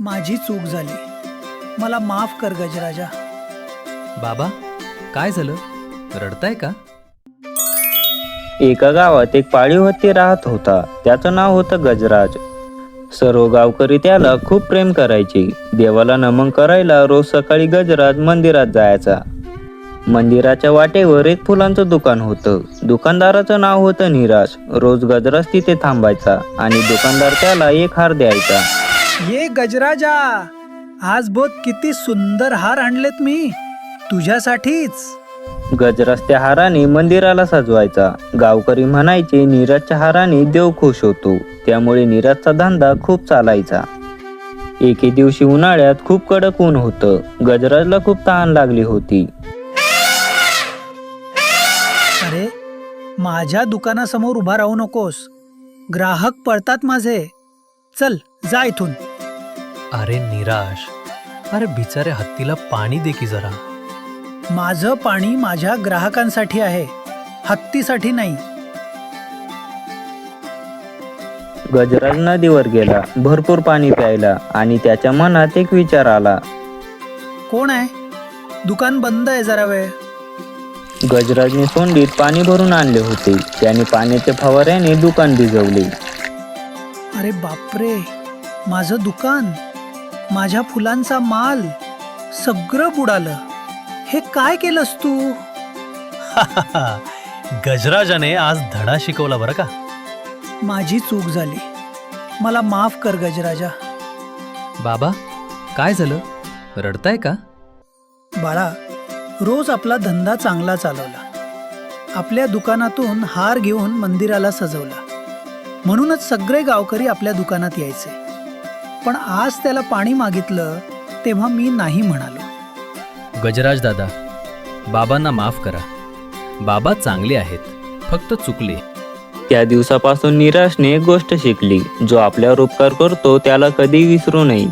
माझी चूक झाली, मला माफ कर गजराजा. बाबा, काय झालं? रडताय का? एका गावात एक पाळीव हत्ती राहत होता. त्याचं नाव होतं गजराज. सर्व गावकरी त्याला खूप प्रेम करायचे. देवाला नमन करायला रोज सकाळी गजराज मंदिरात जायचा. मंदिराच्या वाटेवर एक फुलांचं दुकान होतं. दुकानदाराचं नाव होतं निराश. रोज गजराज तिथे थांबायचा आणि दुकानदार त्याला एक हार द्यायचा. ये गजराजा, आज बघ किती सुंदर हार आणलेत मी तुझ्यासाठीच. गजराज त्या हाराने मंदिराला सजवायचा. गावकरी म्हणायचे नीरजच्या हाराने देव खुश होतो. त्यामुळे नीरजचा धंदा खूप चालायचा. एके दिवशी उन्हाळ्यात खूप कडक ऊन होतं. गजराजला खूप तहान लागली होती. अरे, माझ्या दुकानासमोर उभा राहू नकोस, ग्राहक पळतात माझे. चल जा इथून. अरे निराश, अरे बिचाऱ्या हत्तीला पाणी दे की जरा. माझं पाणी माझ्या ग्राहकांसाठी आहे, हत्तीसाठी नाही. गजराज नदीवर गेला भरपूर पाणी प्यायला आणि त्याच्या मनात एक विचार आला. कोण आहे? दुकान बंद आहे, जरा वेळ. गजराजने सोंडीत पाणी भरून आणले होते. त्याने पाण्याच्या फवाऱ्याने दुकान भिजवले. अरे बापरे, माझं दुकान, माझ्या फुलांचा माल सगळं बुडालं. हे काय केलंस तू? गजराजाने आज धडा शिकवला बरं का. माझी चूक झाली, मला माफ कर गजराजा. बाबा, काय झालं? रडताय का? बाळा, रोज आपला धंदा चांगला चालवला. आपल्या दुकानातून हार घेऊन मंदिराला सजवला. म्हणूनच सगळे गावकरी आपल्या दुकानात यायचे. पण आज त्याला पाणी मागितलं तेव्हा मी नाही म्हणालो. गजराज दादा, बाबांना माफ करा. बाबा चांगले आहेत, फक्त चुकले. त्या दिवसापासून निराशने एक गोष्ट शिकली. जो आपल्यावर उपकार करतो त्याला कधी विसरू नये.